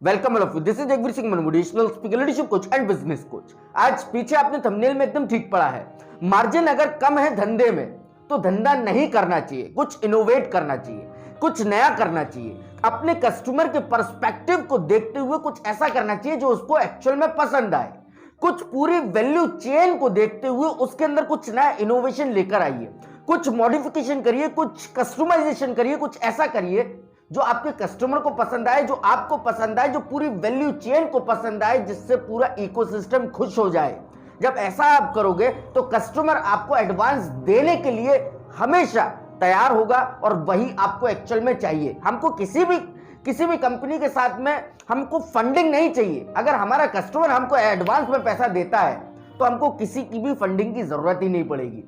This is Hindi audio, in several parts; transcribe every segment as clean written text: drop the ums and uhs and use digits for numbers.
Welcome all of you, this is Jagveer Singh Manmu, motivational speaker, leadership coach and business coach. आज पीछे आपने थंबनेल में एकदम ठीक पढ़ा है। मार्जिन अगर कम है धंधे में तो धंधा नहीं करना चाहिए, कुछ इनोवेट करना चाहिए, कुछ नया करना चाहिए। अपने कस्टमर के पर्सपेक्टिव को देखते हुए कुछ ऐसा करना चाहिए जो उसको एक्चुअल में पसंद आए। कुछ पूरी वैल्यू चेन को देखते हुए उसके अंदर कुछ नया इनोवेशन लेकर आइए, कुछ मॉडिफिकेशन करिए, कुछ कस्टमाइजेशन करिए, कुछ ऐसा करिए जो आपके कस्टमर को पसंद आए, जो आपको पसंद आए, जो पूरी वैल्यू चेन को पसंद आए, जिससे पूरा इकोसिस्टम खुश हो जाए। जब ऐसा आप करोगे तो कस्टमर आपको एडवांस देने के लिए हमेशा तैयार होगा और वही आपको एक्चुअल में चाहिए। हमको किसी भी कंपनी के साथ में हमको फंडिंग नहीं चाहिए। अगर हमारा कस्टमर हमको एडवांस में पैसा देता है तो हमको किसी की भी फंडिंग की जरूरत ही नहीं पड़ेगी।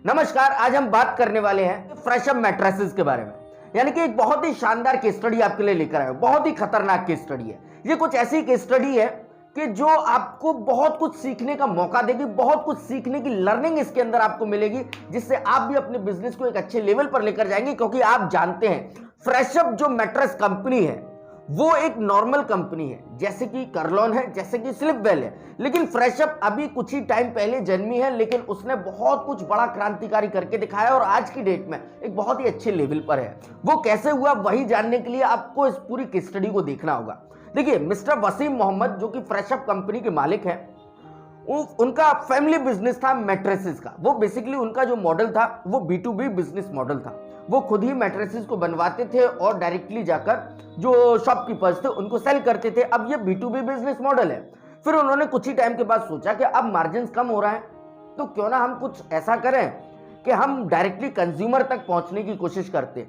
नमस्कार, आज हम बात करने वाले हैं फ्रेशअप मैट्रेसेस के बारे में। यानी कि एक बहुत ही शानदार केस स्टडी आपके लिए लेकर आए, बहुत ही खतरनाक केस स्टडी है। ये कुछ ऐसी केस स्टडी है कि जो आपको बहुत कुछ सीखने का मौका देगी, बहुत कुछ सीखने की लर्निंग इसके अंदर आपको मिलेगी, जिससे आप भी अपने बिजनेस को एक अच्छे लेवल पर लेकर जाएंगे। क्योंकि आप जानते हैं फ्रेशअप जो मैट्रेस कंपनी है वो एक नॉर्मल कंपनी है, जैसे कि करलॉन है, जैसे कि स्लीपवेल है। लेकिन फ्रेशअप अभी कुछ ही टाइम पहले जन्मी है, लेकिन उसने बहुत कुछ बड़ा क्रांतिकारी करके दिखाया और आज की डेट में एक बहुत ही अच्छे लेवल पर है। वो कैसे हुआ वही जानने के लिए आपको इस पूरी केस स्टडी को देखना होगा। देखिए, मिस्टर वसीम मोहम्मद जो कि फ्रेशअप कंपनी के मालिक हैं, उनका फैमिली बिजनेस था मैट्रेसेस का। वो बेसिकली उनका जो मॉडल था वो B2B बिजनेस मॉडल था। वो खुद ही मैट्रेसेस को बनवाते थे और डायरेक्टली जाकर जो शॉपकीपर्स थे उनको सेल करते थे। अब ये B2B बिजनेस मॉडल है। फिर उन्होंने कुछ ही टाइम के बाद सोचा कि अब मार्जिन कम हो रहा है तो क्यों ना हम कुछ ऐसा करें कि हम डायरेक्टली कंज्यूमर तक पहुंचने की कोशिश करते।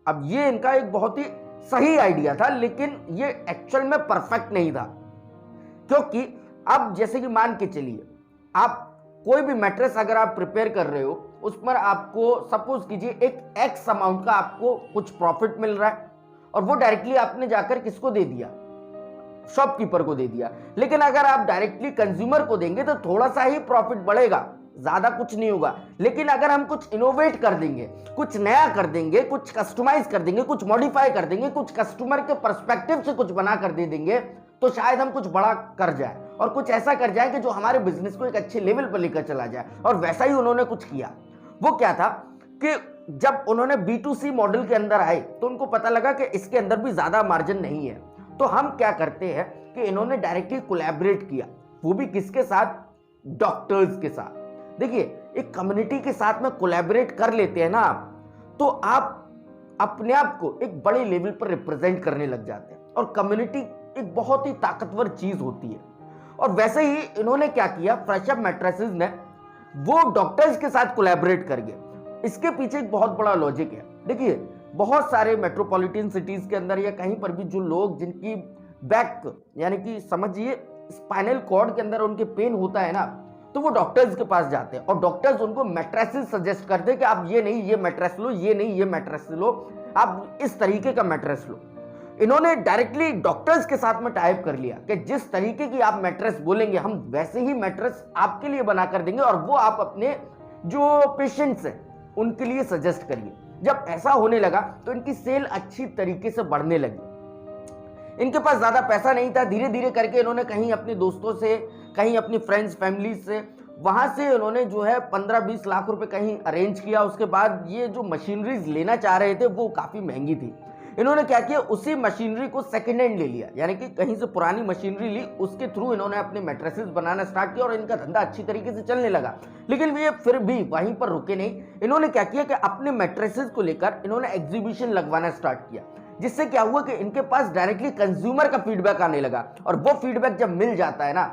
अब ये इनका एक बहुत ही सही आइडिया था, लेकिन ये एक्चुअल में परफेक्ट नहीं था। क्योंकि अब जैसे कि मान के चलिए, आप कोई भी मैट्रेस अगर आप प्रिपेयर कर रहे हो, उस पर आपको सपोज कीजिए एक एक्स अमाउंट का आपको कुछ प्रॉफिट मिल रहा है और वो डायरेक्टली आपने जाकर किसको दे दिया, शॉपकीपर को दे दिया। लेकिन अगर आप डायरेक्टली कंज्यूमर को देंगे तो थोड़ा सा ही प्रॉफिट बढ़ेगा, ज्यादा कुछ नहीं होगा। लेकिन अगर हम कुछ इनोवेट कर देंगे, कुछ नया कर देंगे, कुछ कस्टमाइज कर देंगे, कुछ मॉडिफाई कर देंगे, कुछ कस्टमर के पर्सपेक्टिव से कुछ बना कर दे देंगे, तो शायद हम कुछ बड़ा कर जाए और कुछ ऐसा कर जाए कि जो हमारे बिजनेस को एक अच्छे लेवल पर लेकर चला जाए। और वैसा ही उन्होंने कुछ किया। वो क्या था कि जब उन्होंने B2C मॉडल के अंदर आए तो उनको पता लगा कि इसके अंदर भी ज्यादा मार्जिन नहीं है। तो हम क्या करते हैं कि इन्होंने डायरेक्टली कोलैबोरेट किया, वो भी किसके साथ, डॉक्टर्स के साथ। देखिए, एक कम्युनिटी के साथ में कोलैबोरेट कर लेते हैं ना आप, तो आप अपने आप को एक बड़े लेवल पर रिप्रेजेंट करने लग जाते हैं। और कम्युनिटी एक बहुत ही ताकतवर चीज होती है। और वैसे ही इन्होंने क्या किया, फ्रेशअप मैट्रेसेस ने वो डॉक्टर्स के साथ कोलैबोरेट कर गए। इसके पीछे एक बहुत बड़ा लॉजिक है। देखिए, बहुत सारे मेट्रोपॉलिटन सिटीज के अंदर या कहीं पर भी जो लोग जिनकी बैक यानी कि समझिए स्पाइनल कॉर्ड के अंदर उनके पेन होता है ना, तो वो डॉक्टर्स के पास जाते हैं और डॉक्टर्स उनको मैट्रेसेस सजेस्ट करते हैं कि आप ये नहीं ये मैट्रेस लो, ये नहीं ये मैट्रेस लो, आप इस तरीके का मैट्रेस लो। इन्होंने डायरेक्टली डॉक्टर्स के साथ में टाइप कर लिया कि जिस तरीके की आप मैट्रेस बोलेंगे हम वैसे ही मैट्रेस आपके लिए बना कर देंगे और वो आप अपने जो पेशेंट्स हैं उनके लिए सजेस्ट करिए। जब ऐसा होने लगा तो इनकी सेल अच्छी तरीके से बढ़ने लगी। इनके पास ज्यादा पैसा नहीं था। धीरे धीरे करके इन्होंने कहीं अपने दोस्तों से, कहीं अपनी फ्रेंड्स फैमिली से, वहां से उन्होंने जो है 15-20 लाख रुपए कहीं अरेंज किया। उसके बाद ये जो मशीनरीज लेना चाह रहे थे वो काफी महंगी थी। इन्होंने क्या किया, उसी मशीनरी को सेकेंड हैंड ले लिया, यानी कि कहीं से पुरानी मशीनरी ली, उसके थ्रू इन्होंने अपने मैट्रेसेस बनाना स्टार्ट किया और इनका धंधा अच्छी तरीके से चलने लगा। लेकिन ये फिर भी वहीं पर रुके नहीं। इन्होंने क्या किया कि अपने मैट्रेसेस को लेकर इन्होंने एग्जीबिशन लगवाना स्टार्ट किया, जिससे क्या हुआ कि इनके पास डायरेक्टली कंज्यूमर का फीडबैक आने लगा। और वो फीडबैक जब मिल जाता है ना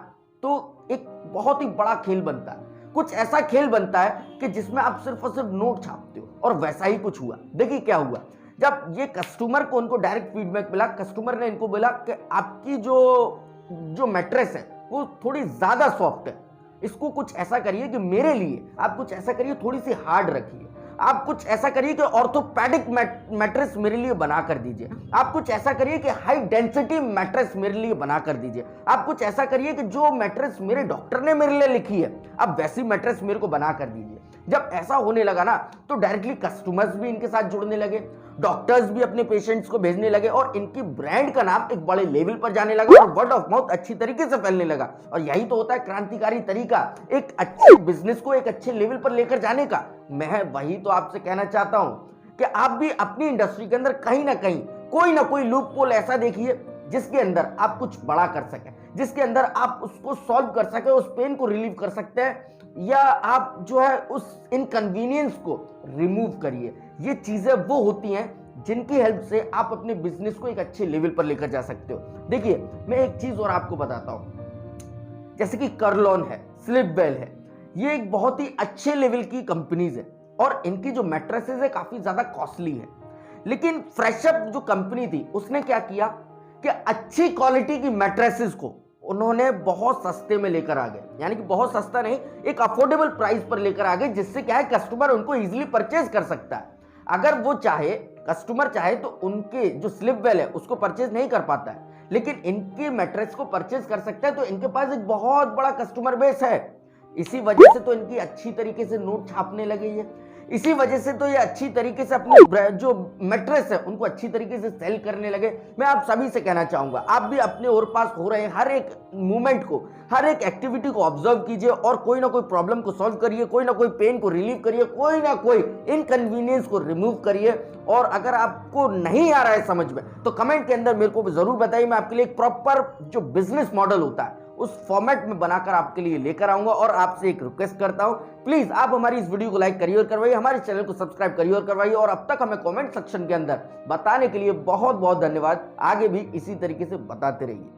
तो एक बहुत ही बड़ा खेल बनता है। कुछ ऐसा खेल बनता है कि जिसमें आप सिर्फ और सिर्फ नोट छापते हो। और वैसा ही कुछ हुआ। देखिए क्या हुआ, जब ये कस्टमर को उनको डायरेक्ट फीडबैक मिला, कस्टमर ने इनको बोला कि आपकी जो मैट्रेस है वो थोड़ी ज्यादा सॉफ्ट है, इसको कुछ ऐसा करिए कि मेरे लिए आप कुछ ऐसा करिए, थोड़ी सी हार्ड रखिए। आप कुछ ऐसा करिए कि ऑर्थोपेडिक मैट्रेस मेरे लिए बना कर दीजिए। आप कुछ ऐसा करिए कि हाई डेंसिटी मैट्रेस मेरे लिए बना कर दीजिए। आप कुछ ऐसा करिए कि जो मैट्रेस मेरे डॉक्टर ने मेरे लिए लिखी है, आप वैसी मैट्रेस मेरे को बना कर दीजिए। जब ऐसा होने लगा ना तो डायरेक्टली कस्टमर्स भी इनके साथ जुड़ने लगे। डॉक्टर्स भी अपने पेशेंट्स को भेजने लगे और इनकी ब्रांड का नाम एक बड़े लेवल पर जाने लगा और वर्ड ऑफ माउथ अच्छी तरीके से फैलने लगा। और यही तो होता है क्रांतिकारी तरीका एक अच्छे बिजनेस को एक अच्छे लेवल पर लेकर जाने का। मैं वही तो आपसे कहना चाहता हूं कि आप भी अपनी इंडस्ट्री के अंदर कहीं ना कहीं कोई ना कोई लूप होल ऐसा देखिए जिसके अंदर आप कुछ बड़ा कर सकें, जिसके अंदर आप उसको सॉल्व कर सके, उस पेन को रिलीव कर सकते हैं, या आप जो है उस इनकन्वीनियंस को रिमूव करिए। ये चीजें वो होती हैं जिनकी हेल्प से आप अपने बिजनेस को एक अच्छे लेवल पर लेकर जा सकते हो। देखिए मैं एक चीज और आपको बताता हूं, जैसे कि कर्लॉन है, स्लीपवेल है, ये एक बहुत ही अच्छे लेवल की कंपनीज है और इनकी जो मैट्रेसेस है काफी ज्यादा कॉस्टली है। लेकिन फ्रेशअप जो कंपनी थी उसने क्या किया कि अच्छी क्वालिटी की मैट्रेसेस को उन्होंने बहुत सस्ते में लेकर आ गए, यानी कि बहुत सस्ता नहीं, एक अफोर्डेबल प्राइस पर लेकर आ गए, जिससे क्या है कस्टमर उनको इजीली परचेज कर सकता है। अगर वो चाहे, कस्टमर चाहे तो उनके जो स्लीपवेल है उसको परचेज नहीं कर पाता है, लेकिन इनके मैट्रेस को परचेज कर सकता है, तो इनके पास एक बहुत बड़ा कस्टमर बेस है। इसी वजह से तो इनकी अच्छी तरीके से नोट छापने लगी है, इसी वजह से तो ये अच्छी तरीके से अपने जो मैट्रेस है उनको अच्छी तरीके से सेल करने लगे। मैं आप सभी से कहना चाहूंगा आप भी अपने और पास हो रहे हर एक मूवमेंट को, हर एक एक्टिविटी को ऑब्जर्व कीजिए और कोई ना कोई प्रॉब्लम को सॉल्व करिए, कोई ना कोई पेन को रिलीव करिए, कोई ना कोई इनकन्वीनियंस को रिमूव करिए। और अगर आपको नहीं आ रहा है समझ में तो कमेंट के अंदर मेरे को जरूर बताइए, मैं आपके लिए एक प्रॉपर जो बिजनेस मॉडल होता है उस फॉर्मेट में बनाकर आपके लिए लेकर आऊंगा। और आपसे एक रिक्वेस्ट करता हूं, प्लीज आप हमारी इस वीडियो को लाइक करिए और करवाइए, हमारे चैनल को सब्सक्राइब करिए और करवाइए। और अब तक हमें कमेंट सेक्शन के अंदर बताने के लिए बहुत बहुत धन्यवाद। आगे भी इसी तरीके से बताते रहिए।